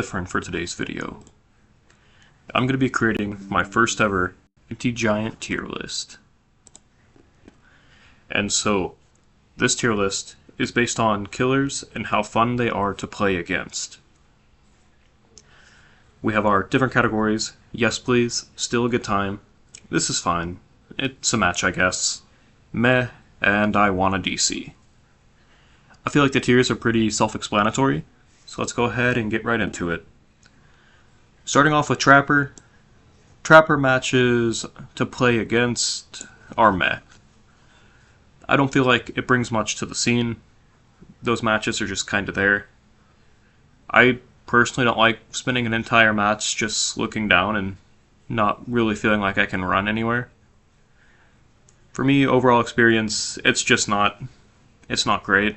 Different for today's video. I'm going to be creating my first ever anti-giant tier list. And so, this tier list is based on killers and how fun they are to play against. We have our different categories: yes please, still a good time, this is fine, it's a match I guess, meh, and I want a DC. I feel like the tiers are pretty self-explanatory, so let's go ahead and get right into it. Starting off with Trapper. Trapper matches to play against are meh. I don't feel like it brings much to the scene. Those matches are just kind of there. I personally don't like spending an entire match just looking down and not really feeling like I can run anywhere. For me, overall experience, it's not great.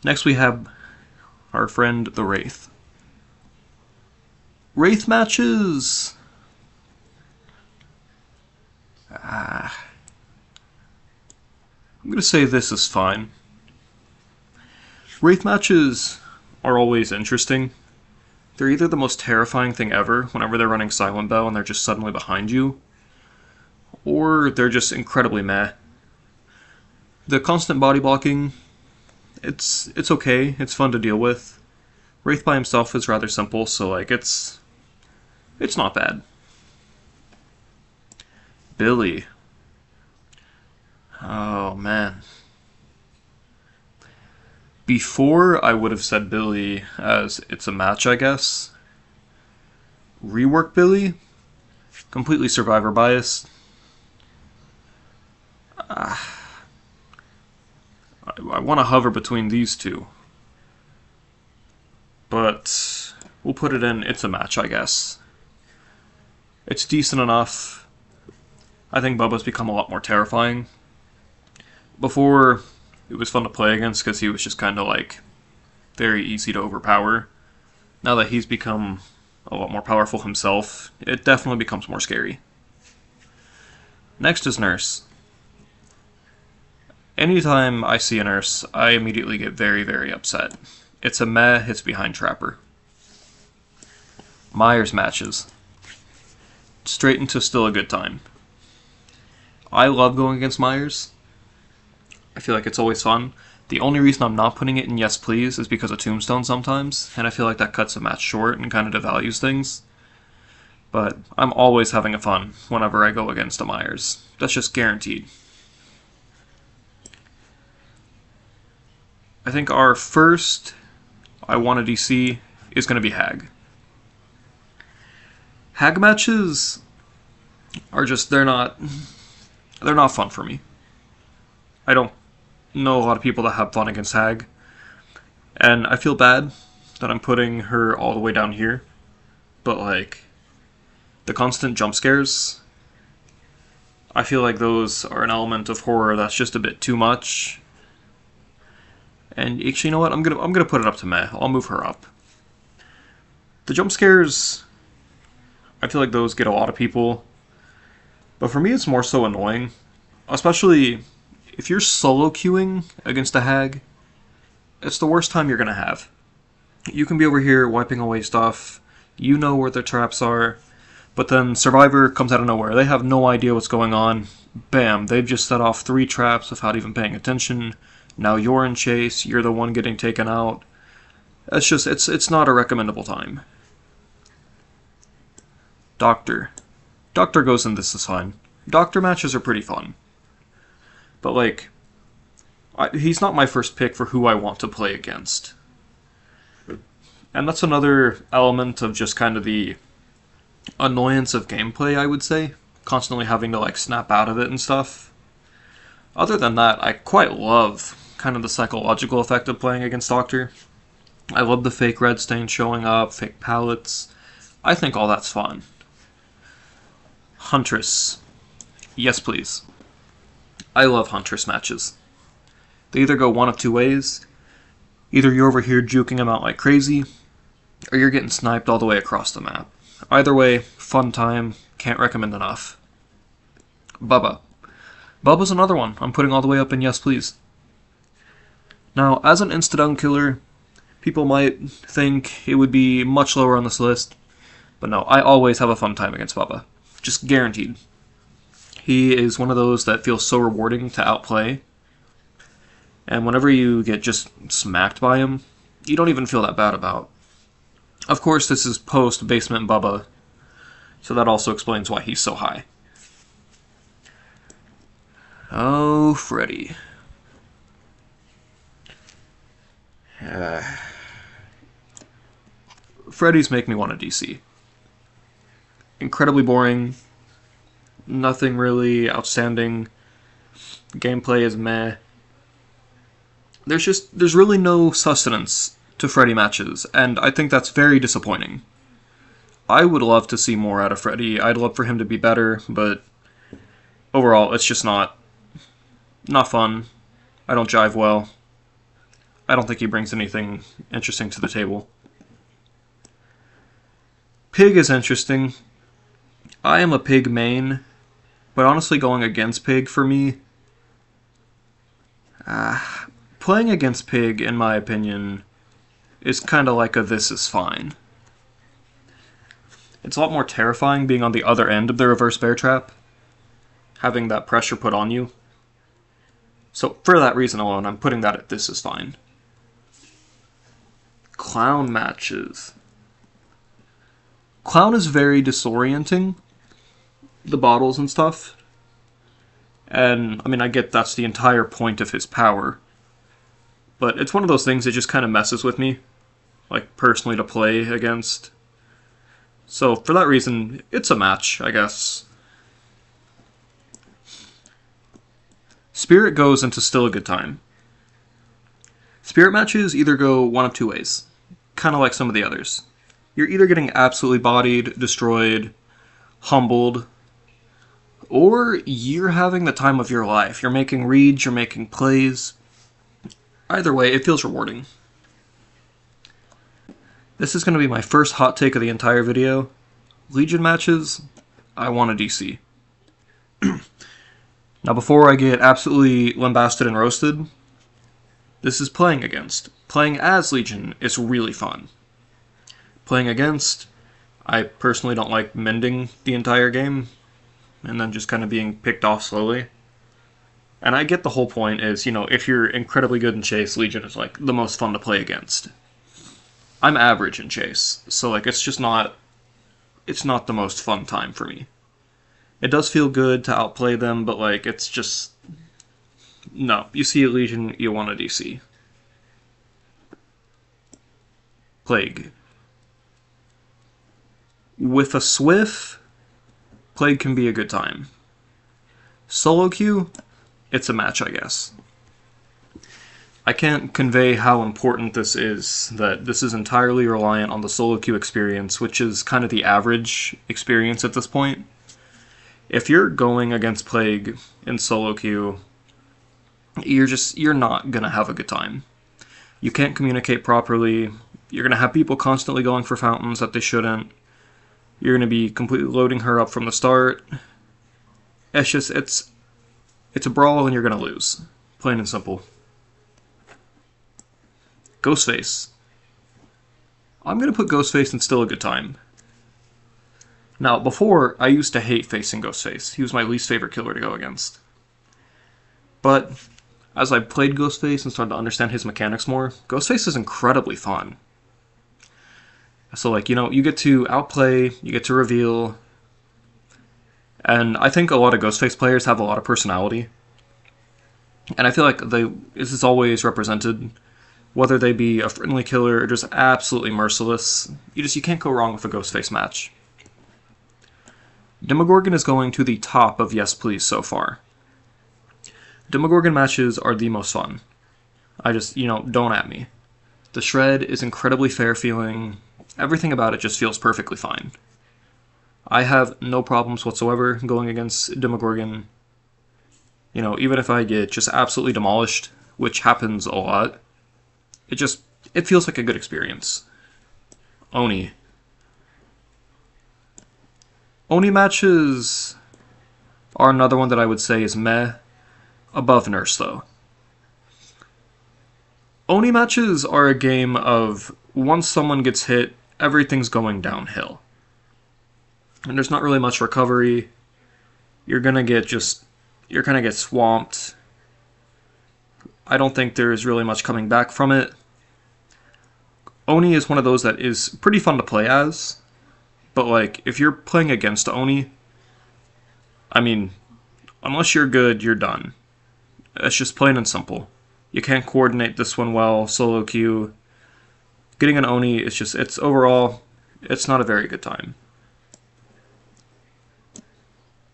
Next we have our friend the Wraith. Wraith matches... I'm gonna say this is fine. Wraith matches are always interesting. They're either the most terrifying thing ever whenever they're running Silent Bell and they're just suddenly behind you, or they're just incredibly meh. The constant body blocking, it's okay, it's fun to deal with. Wraith by himself is rather simple, so like it's not bad. Billy. Oh man. Before I would have said Billy as it's a match, I guess. Rework Billy, completely survivor biased. I want to hover between these two. But we'll put it in it's a match, I guess. It's decent enough. I think Bubba's become a lot more terrifying. Before, it was fun to play against because he was just kind of like very easy to overpower. Now that he's become a lot more powerful himself, it definitely becomes more scary. Next is Nurse. Anytime I see a Nurse, I immediately get very, very upset. It's a meh, it's behind Trapper. Myers matches. Straight into still a good time. I love going against Myers. I feel like it's always fun. The only reason I'm not putting it in yes please is because of Tombstone sometimes, and I feel like that cuts a match short and kind of devalues things. But I'm always having fun whenever I go against a Myers. That's just guaranteed. I think our first I want a DC is going to be Hag. Hag matches are just, they're not fun for me. I don't know a lot of people that have fun against Hag, and I feel bad that I'm putting her all the way down here, but like, the constant jump scares, I feel like those are an element of horror that's just a bit too much. And actually, you know what? I'm gonna put it up to meh. I'll move her up. The jump scares, I feel like those get a lot of people, but for me it's more so annoying, especially if you're solo queuing against a Hag. It's the worst time you're gonna have. You can be over here wiping away stuff, you know where their traps are, but then Survivor comes out of nowhere. They have no idea what's going on. Bam, they've just set off 3 traps without even paying attention. Now you're in chase, you're the one getting taken out. It's just, it's not a recommendable time. Doctor. Doctor goes in this is fine. Doctor matches are pretty fun. But like, he's not my first pick for who I want to play against. And that's another element of just kind of the annoyance of gameplay, I would say. Constantly having to like snap out of it and stuff. Other than that, I quite love kind of the psychological effect of playing against Doctor. I love the fake red stain showing up, fake pallets. I think all that's fun. Huntress. Yes please. I love Huntress matches. They either go one of two ways. Either you're over here juking them out like crazy, or you're getting sniped all the way across the map. Either way, fun time, can't recommend enough. Bubba. Bubba's another one I'm putting all the way up in yes please. Now, as an insta-down killer, People might think it would be much lower on this list, but no, I always have a fun time against Bubba. Just guaranteed. He is one of those that feels so rewarding to outplay, and whenever you get just smacked by him, you don't even feel that bad about. Of course, this is post-Basement Bubba, so that also explains why he's so high. Oh, Freddy. Freddy's make me want a DC. Incredibly boring. Nothing really outstanding. Gameplay is meh. There's really no sustenance to Freddy matches, and I think that's very disappointing. I would love to see more out of Freddy. I'd love for him to be better, but overall, it's just not fun. I don't jive well. I don't think he brings anything interesting to the table. Pig is interesting. I am a Pig main, but honestly going against Pig for me, playing against Pig, in my opinion, is kind of like a this is fine. It's a lot more terrifying being on the other end of the reverse bear trap, having that pressure put on you. So for that reason alone, I'm putting that at this is fine. Clown matches. Clown is very disorienting. The bottles and stuff. And, I mean, I get that's the entire point of his power. But it's one of those things that just kind of messes with me. Like, personally to play against. So, for that reason, it's a match, I guess. Spirit goes into still a good time. Spirit matches either go one of two ways. Kind of like some of the others. You're either getting absolutely bodied, destroyed, humbled, or you're having the time of your life. You're making reads, you're making plays. Either way, it feels rewarding. This is going to be my first hot take of the entire video. Legion matches, I want a DC. Now before I get absolutely lambasted and roasted, this is playing against. Playing as Legion is really fun. Playing against, I personally don't like mending the entire game, and then just kind of being picked off slowly. And I get the whole point is, you know, if you're incredibly good in Chase, Legion is like the most fun to play against. I'm average in Chase, so like it's not the most fun time for me. It does feel good to outplay them, but like it's just no. You see a Legion, you want a DC. Plague. With a Swift, Plague can be a good time. Solo queue, it's a match, I guess. I can't convey how important this is, that this is entirely reliant on the solo queue experience, which is kind of the average experience at this point. If you're going against Plague in solo queue, you're not gonna have a good time. You can't communicate properly, you're gonna have people constantly going for fountains that they shouldn't, you're gonna be completely loading her up from the start. It's a brawl and you're gonna lose. Plain and simple. Ghostface. I'm gonna put Ghostface in still a good time. Now, before, I used to hate facing Ghostface. He was my least favorite killer to go against. But, as I played Ghostface and started to understand his mechanics more, Ghostface is incredibly fun. So, like, you know, you get to outplay, you get to reveal, and I think a lot of Ghostface players have a lot of personality. And I feel like this is always represented, whether they be a friendly killer or just absolutely merciless. You can't go wrong with a Ghostface match. Demogorgon is going to the top of Yes Please so far. Demogorgon matches are the most fun. Don't at me. The shred is incredibly fair feeling. Everything about it just feels perfectly fine. I have no problems whatsoever going against Demogorgon. You know, even if I get just absolutely demolished, which happens a lot, it feels like a good experience. Oni. Oni matches are another one that I would say is meh. Above Nurse, though. Oni matches are a game of once someone gets hit, everything's going downhill. And there's not really much recovery. You're gonna get swamped. I don't think there's really much coming back from it. Oni is one of those that is pretty fun to play as, but like, if you're playing against Oni, I mean, unless you're good, you're done. It's just plain and simple. You can't coordinate this one well, solo queue. Getting an Oni, overall, it's not a very good time.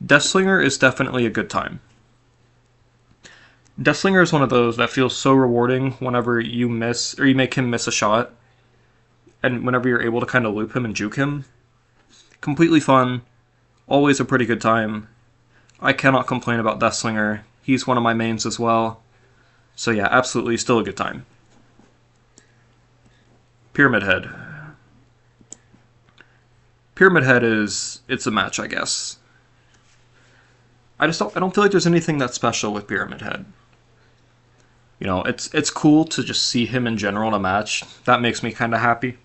Deathslinger is definitely a good time. Deathslinger is one of those that feels so rewarding whenever you miss, or you make him miss a shot, and whenever you're able to kind of loop him and juke him. Completely fun, always a pretty good time. I cannot complain about Deathslinger. He's one of my mains as well. So yeah, absolutely still a good time. Pyramid Head. Pyramid Head it's a match, I guess. I don't feel like there's anything that special with Pyramid Head. You know, it's cool to just see him in general in a match. That makes me kind of happy.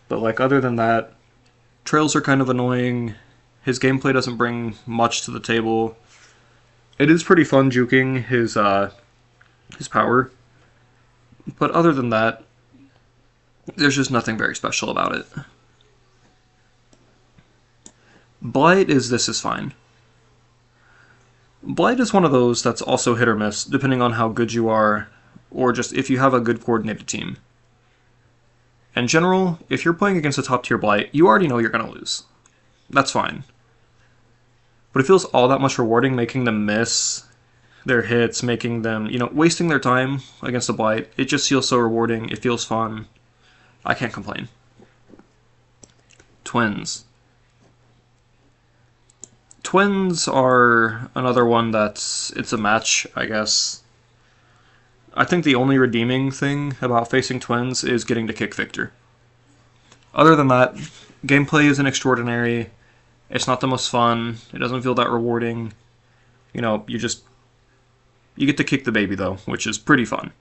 But like, other than that, trails are kind of annoying. His gameplay doesn't bring much to the table. It is pretty fun juking his power. But other than that, there's just nothing very special about it. Blight this is fine. Blight is one of those that's also hit or miss, depending on how good you are, or just if you have a good coordinated team. In general, if you're playing against a top-tier Blight, you already know you're going to lose. That's fine. But it feels all that much rewarding making them miss their hits, making them, wasting their time against a Blight. It just feels so rewarding. It feels fun. I can't complain. Twins. Twins are another one it's a match, I guess. I think the only redeeming thing about facing Twins is getting to kick Victor. Other than that, gameplay isn't extraordinary. It's not the most fun. It doesn't feel that rewarding. You get to kick the baby though, which is pretty fun.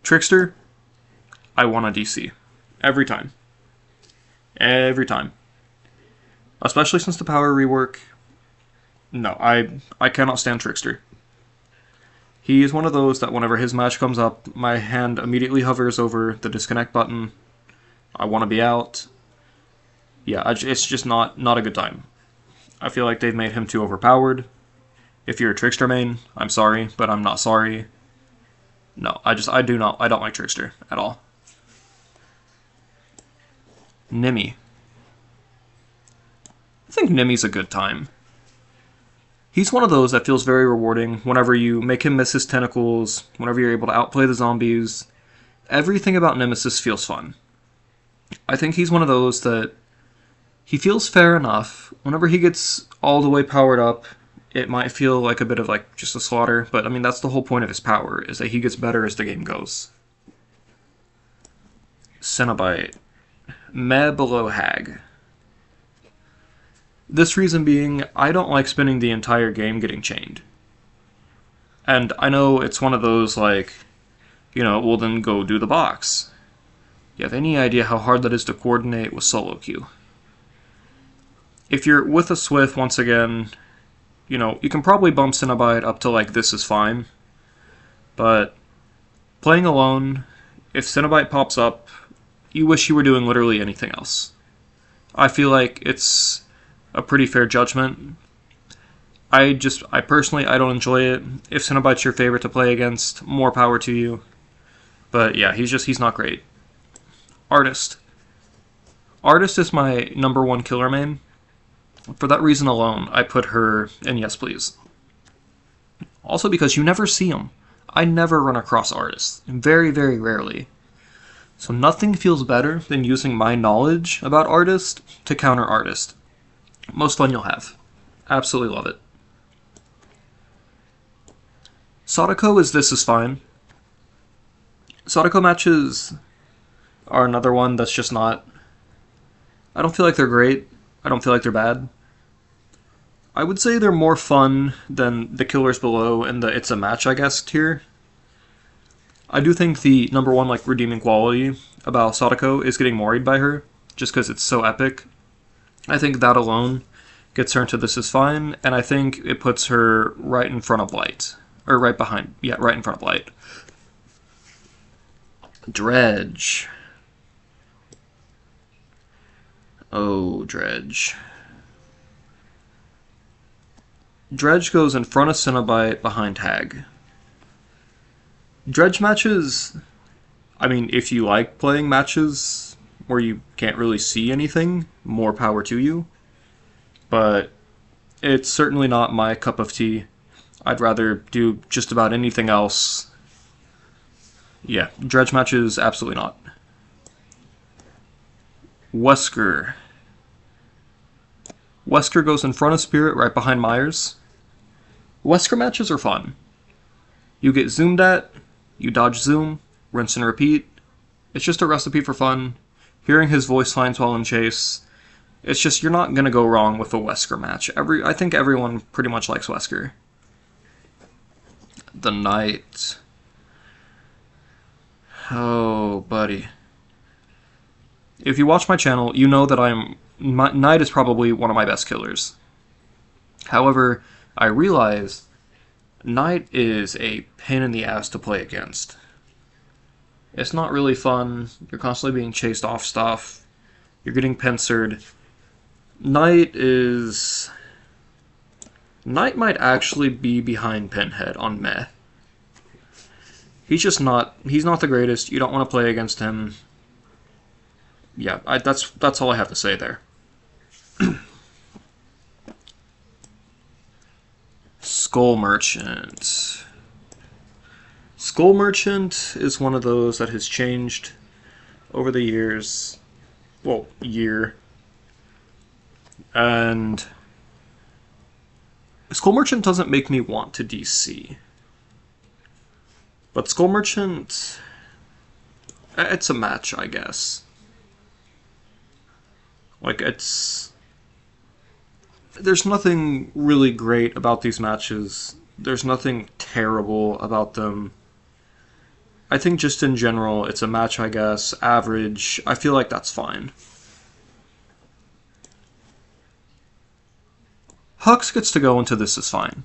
Trickster, I want a DC. Every time. Every time. Especially since the power rework. No, I cannot stand Trickster. He is one of those that whenever his match comes up, my hand immediately hovers over the disconnect button. I want to be out. Yeah, it's just not a good time. I feel like they've made him too overpowered. If you're a Trickster main, I'm sorry, but I'm not sorry. No, I don't like Trickster at all. Nimi. I think Nimi's a good time. He's one of those that feels very rewarding whenever you make him miss his tentacles, whenever you're able to outplay the zombies. Everything about Nemesis feels fun. I think he's one of those that he feels fair enough. Whenever he gets all the way powered up, it might feel like a bit of like just a slaughter, but I mean that's the whole point of his power, is that he gets better as the game goes. Cenobite. Meh below Hag. This reason being, I don't like spending the entire game getting chained. And I know it's one of those like, well then go do the box. You have any idea how hard that is to coordinate with solo queue? If you're with a Swift, once again, you can probably bump Cenobite up to like this is fine. But playing alone, if Cenobite pops up, you wish you were doing literally anything else. I feel like it's a pretty fair judgment. I personally, I don't enjoy it. If Cenobite's your favorite to play against, more power to you. But yeah, he's not great. Artist. Artist is my number one killer main. For that reason alone, I put her in Yes Please. Also because you never see him. I never run across Artist. Very, very rarely. So nothing feels better than using my knowledge about Artist to counter Artist. Most fun you'll have. Absolutely love it. Sadako this is fine. Sadako matches are another one that's just not... I don't feel like they're great. I don't feel like they're bad. I would say they're more fun than the killers below in the It's a Match, I guess, tier. I do think the number one like redeeming quality about Sadako is getting worried by her, just because it's so epic. I think that alone gets her into This Is Fine, and I think it puts her right in front of Blight. Or right behind, yeah, right in front of Blight. Dredge. Oh, Dredge. Dredge goes in front of Cenobite, behind Hag. Dredge matches, I mean, if you like playing matches where you can't really see anything, more power to you. But it's certainly not my cup of tea. I'd rather do just about anything else. Yeah, Dredge matches, absolutely not. Wesker. Wesker goes in front of Spirit, right behind Myers. Wesker matches are fun. You get zoomed at, you dodge zoom, rinse and repeat. It's just a recipe for fun. Hearing his voice lines while in chase. It's just, you're not going to go wrong with a Wesker match. I think everyone pretty much likes Wesker. The Knight. Oh, buddy. If you watch my channel, you know that Knight is probably one of my best killers. However, I realize Knight is a pain in the ass to play against. It's not really fun. You're constantly being chased off stuff. You're getting pincered. Knight might actually be behind Pinhead on Meh. He's not the greatest. You don't want to play against him. Yeah, that's all I have to say there. Skull Merchant. Skull Merchant is one of those that has changed over the years. Well, year. And Skull Merchant doesn't make me want to DC. But Skull Merchant, it's a match, I guess. Like, there's nothing really great about these matches. There's nothing terrible about them. I think just in general, it's a match, I guess. Average. I feel like that's fine. Hux gets to go into This Is Fine.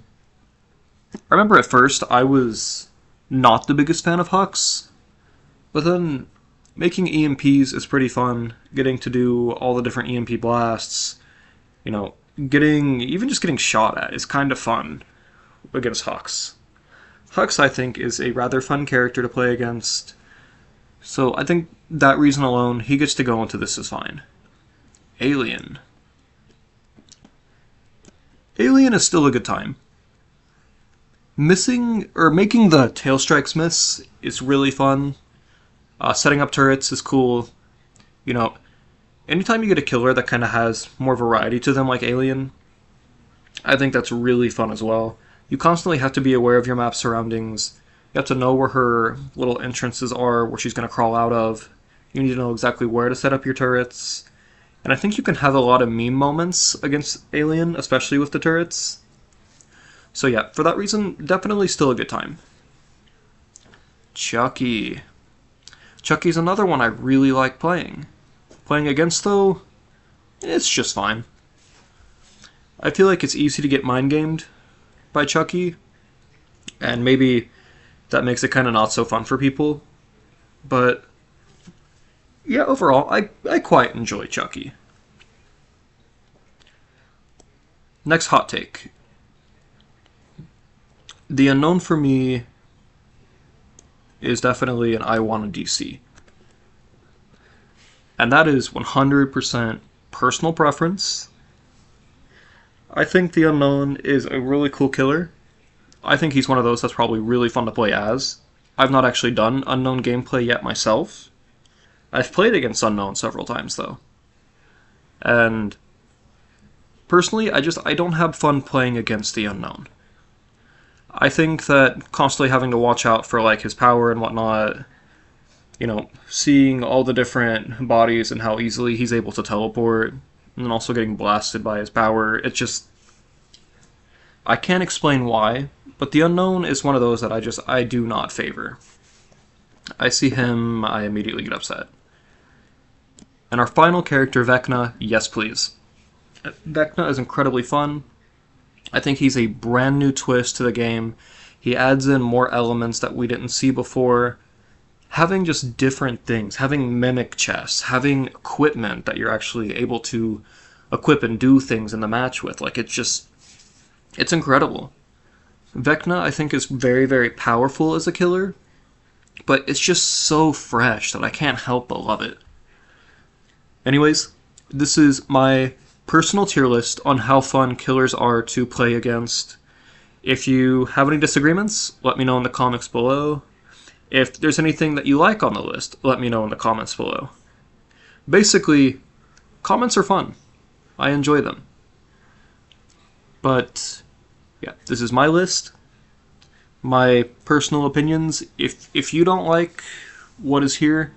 I remember at first I was not the biggest fan of Hux, but then making EMPs is pretty fun. Getting to do all the different EMP blasts, you know, even just getting shot at is kind of fun against Hux. Hux, I think, is a rather fun character to play against, so I think that reason alone, he gets to go into This Is Fine. Alien. Alien is still a good time. Making the tail strikes miss is really fun. Setting up turrets is cool. You know, anytime you get a killer that kind of has more variety to them like Alien, I think that's really fun as well. You constantly have to be aware of your map surroundings. You have to know where her little entrances are, where she's going to crawl out of. You need to know exactly where to set up your turrets. And I think you can have a lot of meme moments against Alien, especially with the turrets. So yeah, for that reason, definitely still a good time. Chucky. Chucky's another one I really like playing. Playing against, though, it's just fine. I feel like it's easy to get mind-gamed by Chucky, and maybe that makes it kind of not so fun for people. But yeah, overall, I quite enjoy Chucky. Next hot take. The Unknown for me is definitely an I want a DC. And that is 100% personal preference. I think the Unknown is a really cool killer. I think he's one of those that's probably really fun to play as. I've not actually done Unknown gameplay yet myself. I've played against Unknown several times, though. And personally, I don't have fun playing against the Unknown. I think that constantly having to watch out for like his power and whatnot, you know, seeing all the different bodies and how easily he's able to teleport, and then also getting blasted by his power, I can't explain why, but the Unknown is one of those that I do not favor. I see him, I immediately get upset. And our final character, Vecna, yes please. Vecna is incredibly fun. I think he's a brand new twist to the game. He adds in more elements that we didn't see before. Having just different things, having mimic chests, having equipment that you're actually able to equip and do things in the match with. Like, it's incredible. Vecna, I think, is very, very powerful as a killer, but it's just so fresh that I can't help but love it. Anyways, this is my personal tier list on how fun killers are to play against. If you have any disagreements, let me know in the comments below. If there's anything that you like on the list, let me know in the comments below. Basically, comments are fun. I enjoy them. But, yeah, this is my list. My personal opinions. If you don't like what is here,